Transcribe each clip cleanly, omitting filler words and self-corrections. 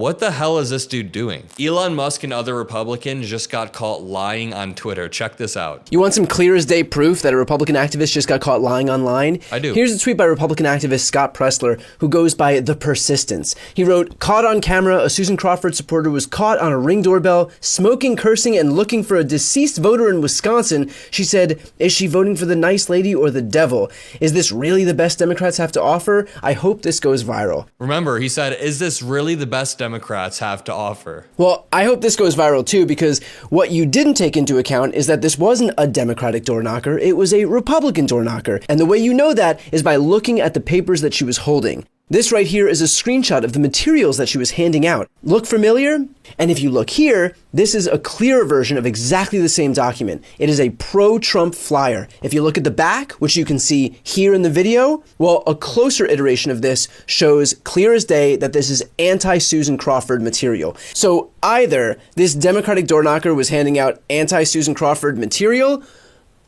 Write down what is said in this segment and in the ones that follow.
what the hell is this dude doing? Elon Musk and other Republicans just got caught lying on Twitter. Check this out. You want some clear as day proof that a Republican activist just got caught lying online? I do. Here's a tweet by Republican activist Scott Pressler, who goes by The Persistence. He wrote, "Caught on camera, a Susan Crawford supporter was caught on a Ring doorbell, smoking, cursing, and looking for a deceased voter in Wisconsin. She said, 'Is she voting for the nice lady or the devil? Is this really the best Democrats have to offer? I hope this goes viral.'" Remember, he said, is this really the best Democrats have to offer? Well, I hope this goes viral too, because what you didn't take into account is that this wasn't a Democratic door knocker, it was a Republican door knocker. And the way you know that is by looking at the papers that she was holding. This right here is a screenshot of the materials that she was handing out. Look familiar? And if you look here, this is a clearer version of exactly the same document. It is a pro-Trump flyer. If you look at the back, which you can see here in the video, well, a closer iteration of this shows clear as day that this is anti-Susan Crawford material. So either this Democratic door knocker was handing out anti-Susan Crawford material,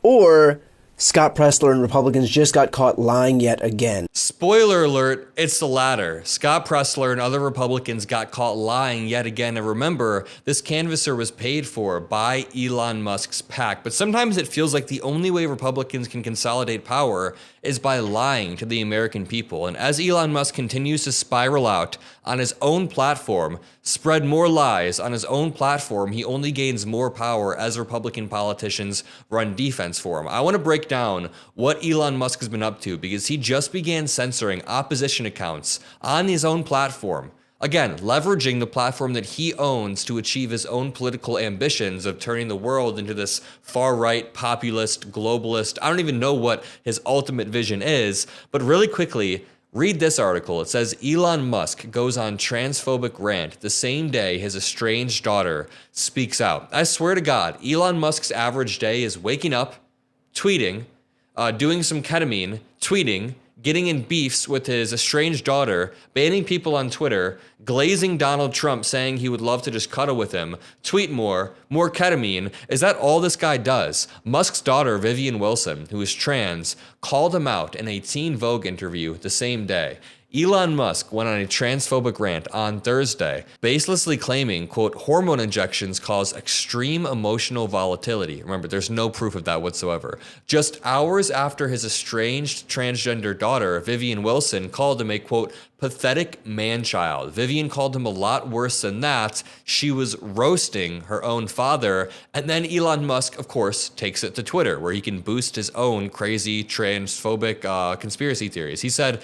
or Scott Pressler and Republicans just got caught lying yet again. Spoiler alert, it's the latter. Scott Pressler and other Republicans got caught lying yet again. And remember, this canvasser was paid for by Elon Musk's PAC. But sometimes it feels like the only way Republicans can consolidate power is by lying to the American people. And as Elon Musk continues to spiral out on his own platform, spread more lies on his own platform, he only gains more power as Republican politicians run defense for him. I want to break down what Elon Musk has been up to, because he just began censoring opposition accounts on his own platform. Again, leveraging the platform that he owns to achieve his own political ambitions of turning the world into this far-right, populist, globalist. I don't even know what his ultimate vision is, but really quickly, read this article. It says Elon Musk goes on transphobic rant the same day his estranged daughter speaks out. I swear to God, Elon Musk's average day is waking up, tweeting, doing some ketamine, tweeting, getting in beefs with his estranged daughter, banning people on Twitter, glazing Donald Trump saying he would love to just cuddle with him, tweet more ketamine. Is that all this guy does? Musk's daughter, Vivian Wilson, who is trans, called him out in a Teen Vogue interview the same day. Elon Musk went on a transphobic rant on Thursday, baselessly claiming, quote, hormone injections cause extreme emotional volatility. Remember, there's no proof of that whatsoever. Just hours after his estranged transgender daughter, Vivian Wilson, called him a, quote, pathetic man-child. Vivian called him a lot worse than that. She was roasting her own father. And then Elon Musk, of course, takes it to Twitter, where he can boost his own crazy transphobic conspiracy theories. He said,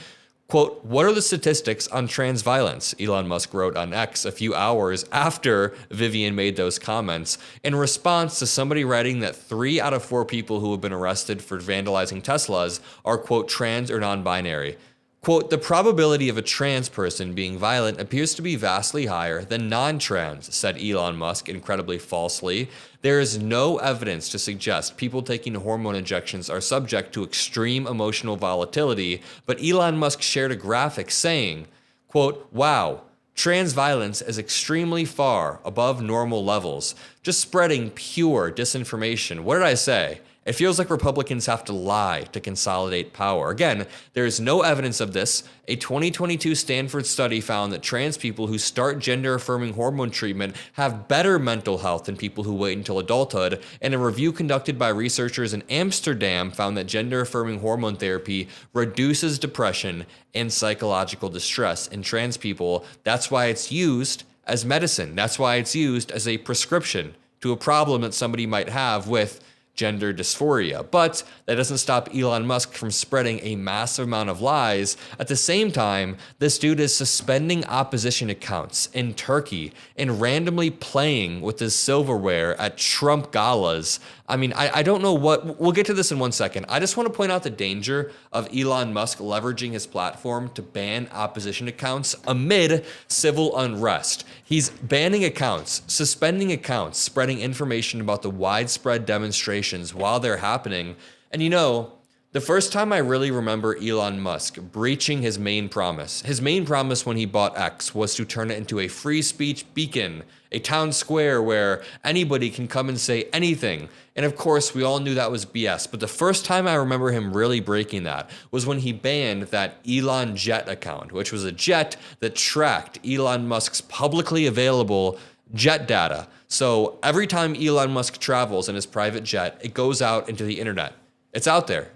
quote, what are the statistics on trans violence? Elon Musk wrote on X a few hours after Vivian made those comments in response to somebody writing that 3 out of 4 people who have been arrested for vandalizing Teslas are, quote, trans or non-binary. Quote, the probability of a trans person being violent appears to be vastly higher than non-trans, said Elon Musk incredibly falsely. There is no evidence to suggest people taking hormone injections are subject to extreme emotional volatility, but Elon Musk shared a graphic saying, quote, wow, trans violence is extremely far above normal levels, just spreading pure disinformation. What did I say? It feels like Republicans have to lie to consolidate power. Again, there is no evidence of this. A 2022 Stanford study found that trans people who start gender-affirming hormone treatment have better mental health than people who wait until adulthood. And a review conducted by researchers in Amsterdam found that gender-affirming hormone therapy reduces depression and psychological distress in trans people. That's why it's used as medicine. That's why it's used as a prescription to a problem that somebody might have with gender dysphoria. But that doesn't stop Elon Musk from spreading a massive amount of lies. At the same time, this dude is suspending opposition accounts in Turkey and randomly playing with his silverware at Trump galas. I mean, I don't know what, we'll get to this in 1 second. I just want to point out the danger of Elon Musk leveraging his platform to ban opposition accounts amid civil unrest. He's banning accounts, suspending accounts, spreading information about the widespread demonstrations while they're happening. And you know, The first time I really remember Elon Musk breaching his main promise when he bought X was to turn it into a free speech beacon, a town square where anybody can come and say anything. And of course, we all knew that was BS. But the first time I remember him really breaking that was when he banned that Elon Jet account, which was a jet that tracked Elon Musk's publicly available jet data. So every time Elon Musk travels in his private jet, it goes out into the internet. It's out there.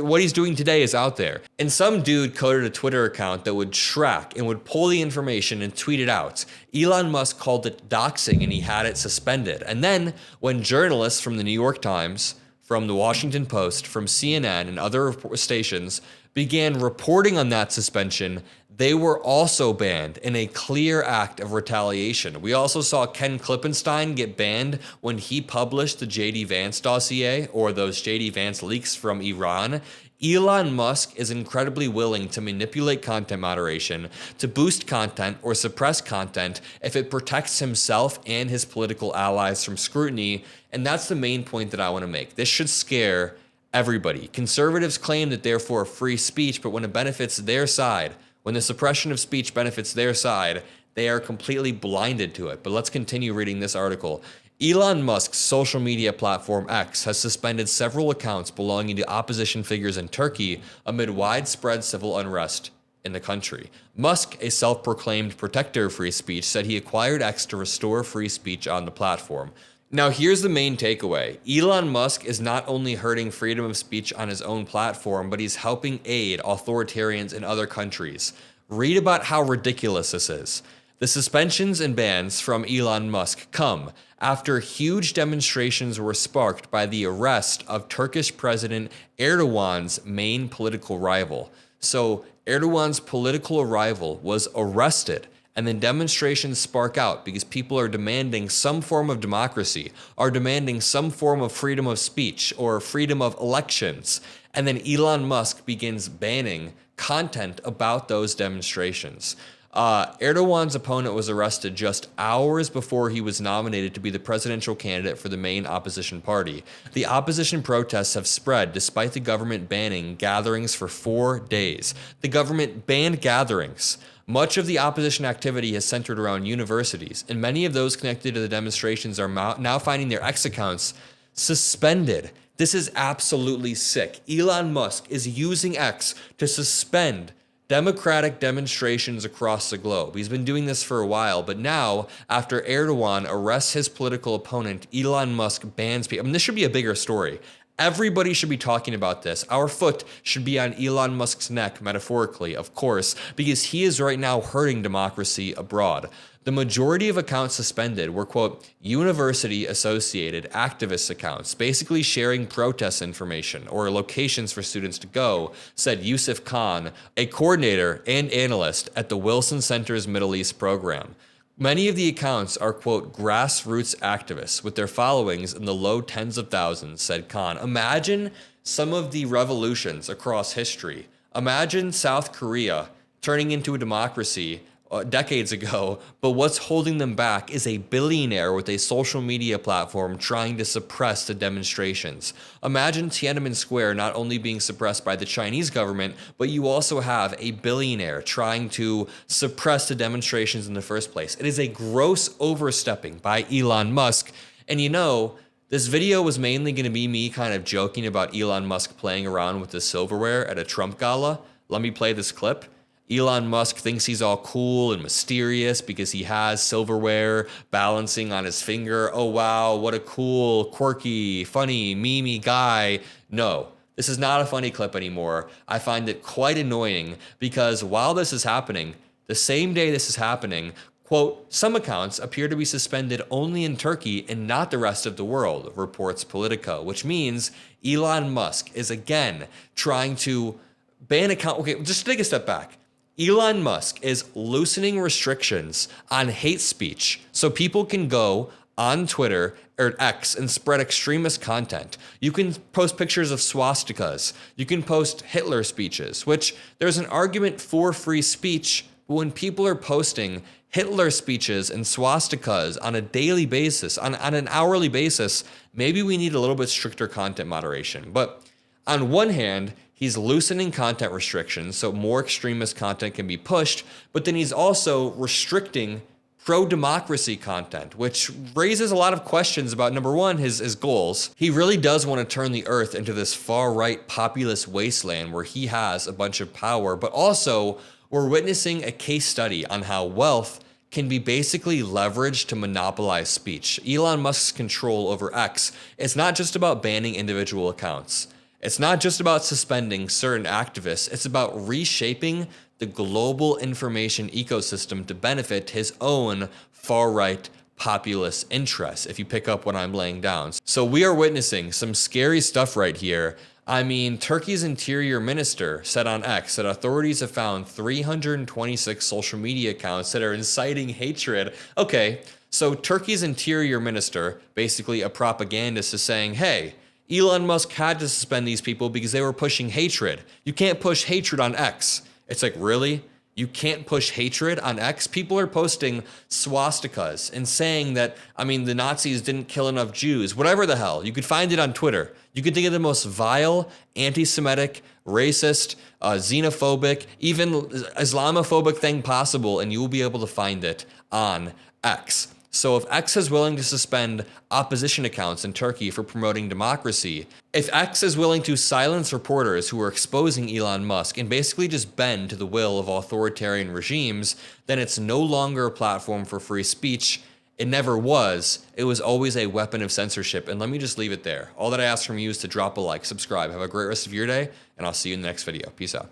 What he's doing today is out there. And some dude coded a Twitter account that would track and would pull the information and tweet it out. Elon Musk called it doxing and he had it suspended. And then when journalists from the New York Times, from the Washington Post, from CNN and other stations began reporting on that suspension, they were also banned in a clear act of retaliation. We also saw Ken Klippenstein get banned when he published the J.D. Vance dossier, or those J.D. Vance leaks from Iran. Elon Musk is incredibly willing to manipulate content moderation to boost content or suppress content if it protects himself and his political allies from scrutiny. And that's the main point that I want to make. This should scare everybody. Conservatives claim that they're for free speech, but when it benefits their side, when the suppression of speech benefits their side, they are completely blinded to it. But let's continue reading this article. Elon Musk's social media platform X has suspended several accounts belonging to opposition figures in Turkey amid widespread civil unrest in the country. Musk, a self-proclaimed protector of free speech, said he acquired X to restore free speech on the platform. Now, here's the main takeaway. Elon Musk is not only hurting freedom of speech on his own platform, but he's helping aid authoritarians in other countries. Read about how ridiculous this is. The suspensions and bans from Elon Musk come after huge demonstrations were sparked by the arrest of Turkish President Erdogan's main political rival. So Erdogan's political rival was arrested, and then demonstrations spark out because people are demanding some form of democracy, are demanding some form of freedom of speech or freedom of elections. And then Elon Musk begins banning content about those demonstrations. Erdogan's opponent was arrested just hours before he was nominated to be the presidential candidate for the main opposition party. The opposition protests have spread despite the government banning gatherings for 4 days. The government banned gatherings. Much of the opposition activity has centered around universities, and many of those connected to the demonstrations are now finding their X accounts suspended. This is absolutely sick. Elon Musk is using X to suspend democratic demonstrations across the globe. He's been doing this for a while, but now, after Erdogan arrests his political opponent, Elon Musk bans people. I mean, this should be a bigger story. Everybody should be talking about this. Our foot should be on Elon Musk's neck, metaphorically, of course, because he is right now hurting democracy abroad. The majority of accounts suspended were, quote, university-associated activist accounts, basically sharing protest information or locations for students to go, said Yusuf Khan, a coordinator and analyst at the Wilson Center's Middle East program. Many of the accounts are, quote, grassroots activists with their followings in the low tens of thousands, said Khan. Imagine some of the revolutions across history. Imagine South Korea turning into a democracy decades ago, but what's holding them back is a billionaire with a social media platform trying to suppress the demonstrations. Imagine Tiananmen Square not only being suppressed by the Chinese government, but you also have a billionaire trying to suppress the demonstrations in the first place. It is a gross overstepping by Elon Musk. And you know, this video was mainly going to be me kind of joking about Elon Musk playing around with the silverware at a Trump gala. Let me play this clip. Elon Musk thinks he's all cool and mysterious because he has silverware balancing on his finger. Oh, wow, what a cool, quirky, funny, memey guy. No, this is not a funny clip anymore. I find it quite annoying because while this is happening, the same day this is happening, quote, some accounts appear to be suspended only in Turkey and not the rest of the world, reports Politico, which means Elon Musk is again trying to ban account. Okay, just take a step back. Elon Musk is loosening restrictions on hate speech so people can go on Twitter or X and spread extremist content. You can post pictures of swastikas. You can post Hitler speeches, which there's an argument for free speech, but when people are posting Hitler speeches and swastikas on a daily basis, on an hourly basis, maybe we need a little bit stricter content moderation. But On one hand, he's loosening content restrictions so more extremist content can be pushed, but then he's also restricting pro-democracy content, which raises a lot of questions about, number one, his goals. He really does want to turn the earth into this far-right populist wasteland where he has a bunch of power, but also we're witnessing a case study on how wealth can be basically leveraged to monopolize speech. Elon Musk's control over X, it's not just about banning individual accounts. It's not just about suspending certain activists. It's about reshaping the global information ecosystem to benefit his own far-right populist interests, if you pick up what I'm laying down. So we are witnessing some scary stuff right here. I mean, Turkey's interior minister said on X that authorities have found 326 social media accounts that are inciting hatred. Okay, so Turkey's interior minister, basically a propagandist, is saying, hey, Elon Musk had to suspend these people because they were pushing hatred. You can't push hatred on X. It's like, really? You can't push hatred on X? People are posting swastikas and saying that, I mean, the Nazis didn't kill enough Jews, whatever the hell. You could find it on Twitter. You could think of the most vile, anti-Semitic, racist, xenophobic, even Islamophobic thing possible, and you will be able to find it on X. So if X is willing to suspend opposition accounts in Turkey for promoting democracy, if X is willing to silence reporters who are exposing Elon Musk and basically just bend to the will of authoritarian regimes, then it's no longer a platform for free speech. It never was. It was always a weapon of censorship. And let me just leave it there. All that I ask from you is to drop a like, subscribe. Have a great rest of your day, and I'll see you in the next video. Peace out.